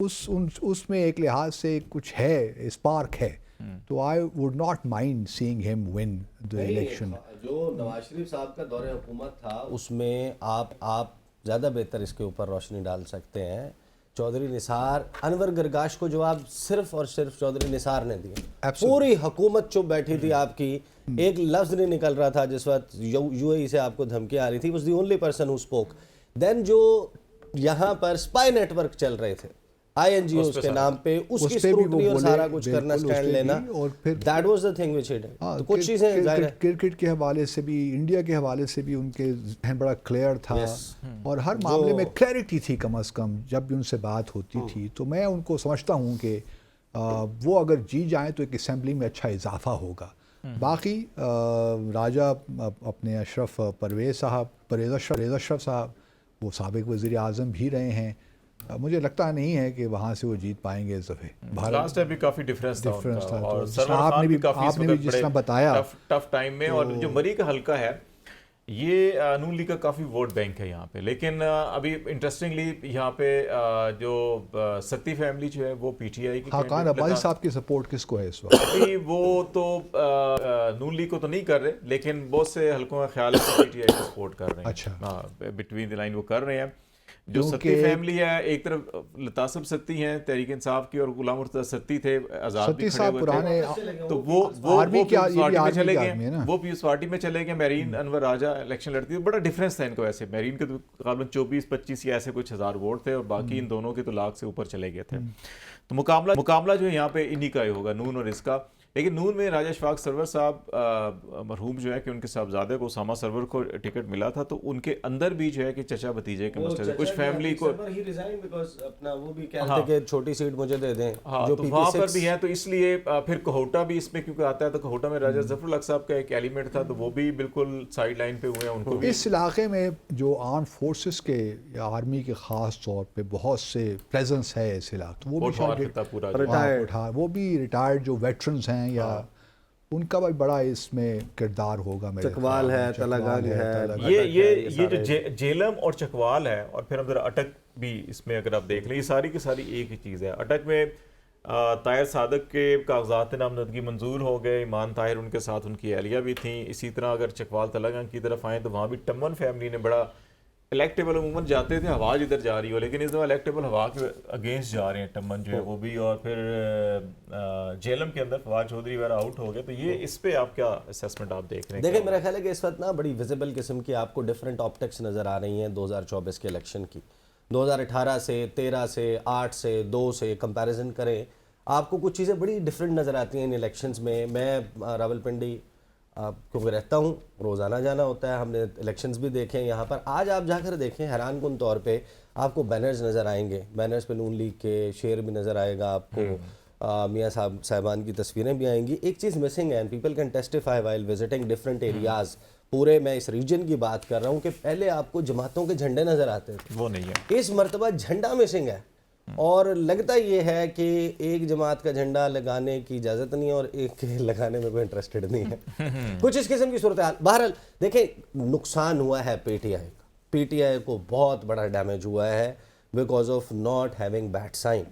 اس میں ایک لحاظ سے کچھ ہے، اسپارک ہے، تو آئی ووڈ ناٹ مائنڈ سینگ ہم ون دا الیکشن. جو نواز شریف صاحب کا دور حکومت تھا اس میں آپ زیادہ بہتر اس کے اوپر روشنی ڈال سکتے ہیں. چودھری نثار، انور گرگاش کو جواب صرف اور صرف چودھری نثار نے دیا. پوری حکومت چپ بیٹھی تھی آپ کی، ایک لفظ نہیں نکل رہا تھا. جس وقت یو اے ای سے آپ کو دھمکیاں آ رہی تھی، was the only person who spoke. Then جو یہاں پر اسپائی نیٹ ورک چل رہے تھے آئی این جی اوز کے نام پہ، اس کی اسکروٹنی اور سارا کچھ کرنا، اسٹینڈ لینا، اور پھر that was the thing which he did. تو کچھ چیزیں ظاہر ہے کرکٹ کے حوالے سے بھی، انڈیا کے حوالے سے بھی ان کے ذہن بڑا کلیئر تھا، اور ہر معاملے میں کلیئرٹی تھی کم از کم. جب بھی ان سے بات ہوتی تھی تو میں ان کو سمجھتا ہوں کہ وہ اگر جی جائیں تو ایک اسمبلی میں اچھا اضافہ ہوگا. باقی راجہ اپنے اشرف پرویز اشرف صاحب، وہ سابق وزیر اعظم بھی رہے ہیں. مجھے لگتا نہیں ہے کہ وہاں سے وہ جیت پائیں گے اس دفعے. لاسٹ ٹائم بھی کافی ڈفرینس تھا اور سرور آپ خان نے بھی بھی کافی آپ نے بھی جس طرح بتایا ٹف ٹائم میں. اور جو مری کا حلقہ ہے یہ نون لیگ کا کافی ووٹ بینک ہے یہاں پہ. لیکن ابھی انٹرسٹنگلی یہاں پہ جو ستی فیملی جو ہے وہ پی ٹی آئی کی، خاقان عباسی صاحب کی سپورٹ کس کو ہے اس وقت؟ وہ تو نون لیگ کو تو نہیں کر رہے، لیکن بہت سے حلقوں کا خیال ہے کہ پی ٹی آئی کو سپورٹ کر رہے ہیں. اچھا، بٹوین دی لائن وہ کر رہے ہیں. جو ستی فیملی ہے، ایک طرف لطاسب ستی ہیں تحریک انصاف کی، اور غلام مرتضیٰ ستی تھے، آزاد بھی کھڑے ہوئے تھے، تو وہ پیپلز پارٹی میں چلے گئے. میرین انور راجہ الیکشن لڑتی تھی. بڑا ڈفرینس تھا ان کو. ایسے میرین کے تو تقریباً 24-25 یا ایسے کچھ ہزار ووٹ تھے، اور باقی ان دونوں کے تو لاکھ سے اوپر چلے گئے تھے. تو مقابلہ جو ہے یہاں پہ انہی کا ہی ہوگا، نون اور اس کا. لیکن نون میں راجہ اشفاق سرور صاحب مرحوم جو ہے کہ ان کے صاحبزادے کو اسامہ سرور کو ٹکٹ ملا تھا، تو ان کے اندر بھی جو ہے کہ چچا بھتیجے کے مسئلے، کچھ فیملی کو اپنا وہ بھی کہتے کہ چھوٹی سیٹ مجھے دے دیں، جو وہاں پر بھی ہے. تو اس لیے پھر کوہوٹا بھی اس میں کیونکہ آتا ہے، تو کوہوٹا میں راجہ ظفر الحق صاحب کا ایک ایلیمنٹ تھا، تو وہ بھی بالکل سائیڈ لائن پہ ہوئے ہیں. ان کو بھی اس علاقے میں جو آرم فورسز کے یا آرمی کے خاص طور پہ بہت سے پریزنس ہے اس علاقے، وہ بھی ریٹائرڈ جو ویٹرنز ہیں یا ان کا بھی بڑا اس میں کردار ہوگا. چکوال ہے، تلگنگ ہے، یہ جو جیلم اور چکوال ہے، اور پھر ہم ذرا اٹک بھی اس میں اگر آپ دیکھ لیں، یہ ساری کی ساری ایک ہی چیز ہے. اٹک میں طاہر صادق کے کاغذات نامزدگی منظور ہو گئے، ایمان طاہر ان کے ساتھ ان کی اہلیہ بھی تھیں. اسی طرح اگر چکوال تلگنگ کی طرف آئیں تو وہاں بھی ٹمن فیملی نے بڑا الیکٹیبل، عموماً جاتے تھے ہوا جدھر جا رہی ہو، لیکن اس دفعہ الیکٹیبل ہوا کے اگینسٹ جا رہے ہیں ٹمن جو ہے وہ بھی. اور پھر جیلم کے اندر فواد چودھری وغیرہ آؤٹ ہو گئے. تو یہ اس پہ آپ کیا اسیسمنٹ آپ دیکھ رہے ہیں؟ دیکھیں، میرا خیال ہے کہ اس وقت نا بڑی ویزیبل قسم کی آپ کو ڈفرینٹ آپٹکس نظر آ رہی ہیں 2024 کے الیکشن کی. 2018 سے، 13 سے، 8 سے، 2 سے کمپیریزن کریں، آپ کو کچھ چیزیں بڑی ڈفرینٹ نظر آتی ہیں ان الیکشنز میں. میں راولپنڈی کیونکہ رہتا ہوں، روزانہ جانا ہوتا ہے، ہم نے الیکشنز بھی دیکھیں یہاں پر. آج آپ جا کر دیکھیں، حیران کن طور پہ آپ کو بینرز نظر آئیں گے. بینرز پہ نون لیگ کے شعر بھی نظر آئے گا آپ کو، میاں صاحبان کی تصویریں بھی آئیں گی. ایک چیز مسنگ ہے، and people can testify while visiting different areas. پورے میں اس ریجن کی بات کر رہا ہوں کہ پہلے آپ کو جماعتوں کے جھنڈے نظر آتے تھے، وہ نہیں ہے. اس مرتبہ جھنڈا مسنگ ہے، اور لگتا یہ ہے کہ ایک جماعت کا جھنڈا لگانے کی اجازت نہیں ہے اور ایک کے لگانے میں کوئی انٹرسٹڈ نہیں ہے. کچھ اس قسم کی صورتحال. بہرحال دیکھیں، نقصان ہوا ہے پی ٹی آئی کا. پی ٹی آئی کو بہت بڑا ڈیمیج ہوا ہے because of not having bat sign.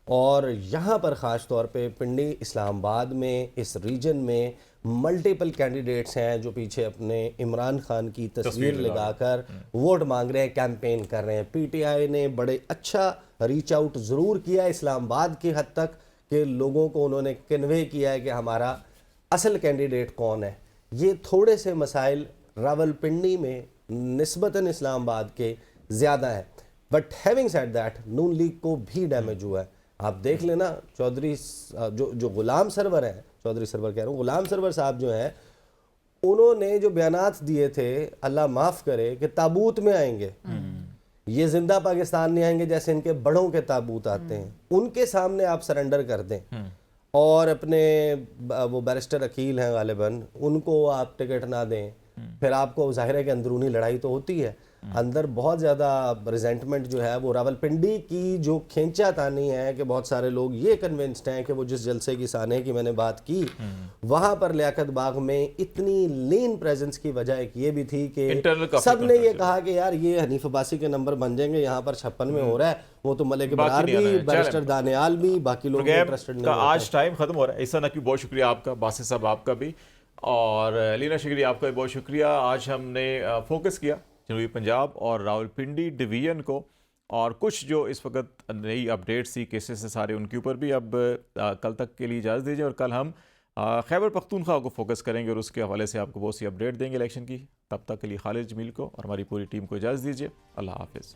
اور یہاں پر خاص طور پہ پنڈی، اسلام آباد میں، اس ریجن میں ملٹیپل کینڈیڈیٹس ہیں جو پیچھے اپنے عمران خان کی تصویر لگا کر ووٹ مانگ رہے ہیں، کیمپین کر رہے ہیں. پی ٹی آئی نے بڑے اچھا ریچ آؤٹ ضرور کیا اسلام آباد کی حد تک کہ لوگوں کو انہوں نے کنوے کیا ہے کہ ہمارا اصل کینڈیڈیٹ کون ہے. یہ تھوڑے سے مسائل راولپنڈی میں نسبتاً اسلام آباد کے زیادہ ہیں. But having said that, Noon League کو بھی ڈیمیج ہوا ہے. آپ دیکھ لینا چودھری جو غلام سرور ہیں، چودھری سرور کہہ رہا ہوں، غلام سرور صاحب جو ہیں، انہوں نے جو بیانات دیے تھے، اللہ معاف کرے، کہ تابوت میں آئیں گے، یہ زندہ پاکستان نہیں آئیں گے جیسے ان کے بڑوں کے تابوت آتے ہیں، ان کے سامنے آپ سرنڈر کر دیں، اور اپنے وہ بیرسٹر عقیل ہیں غالباً، ان کو آپ ٹکٹ نہ دیں، پھر آپ کو ظاہر ہے کہ اندرونی لڑائی تو ہوتی ہے, اندر بہت زیادہ ریزنٹمنٹ جو ہے وہ راولپنڈی کی جو کھینچا تانی ہے کہ بہت سارے لوگ یہ کنونسڈ ہیں کہ وہ جس جلسے کی سانے کی میں نے بات کی وہاں پر لیاقت باغ میں اتنی لین پریزنس کی وجہ ایک یہ بھی تھی کہ سب نے یہ کہا کہ یار یہ حنیف عباسی کے نمبر بن جائیں گے, یہاں پر 56 میں ہو رہا ہے, وہ تو ملک برار بھی, بیرسٹر دانیال بھی, باقی لوگ انٹرسٹڈ نہیں. آج ٹائم ختم ہو رہا ہے. عیسیٰ نقوی بہت شکریہ آپ کا, باسط صاحب آپ کا بھی, اور لینا شکریہ آپ کا بھی بہت شکریہ. آج ہم نے فوکس کیا جنوبی پنجاب اور راولپنڈی ڈویژن کو, اور کچھ جو اس وقت نئی اپڈیٹس تھی کیسز سے سارے ان کے اوپر بھی. اب کل تک کے لیے اجازت دیجیے, اور کل ہم خیبر پختونخوا کو فوکس کریں گے اور اس کے حوالے سے آپ کو بہت سی اپڈیٹ دیں گے الیکشن کی. تب تک کے لیے خالد جمیل کو اور ہماری پوری ٹیم کو اجازت دیجیے. اللہ حافظ.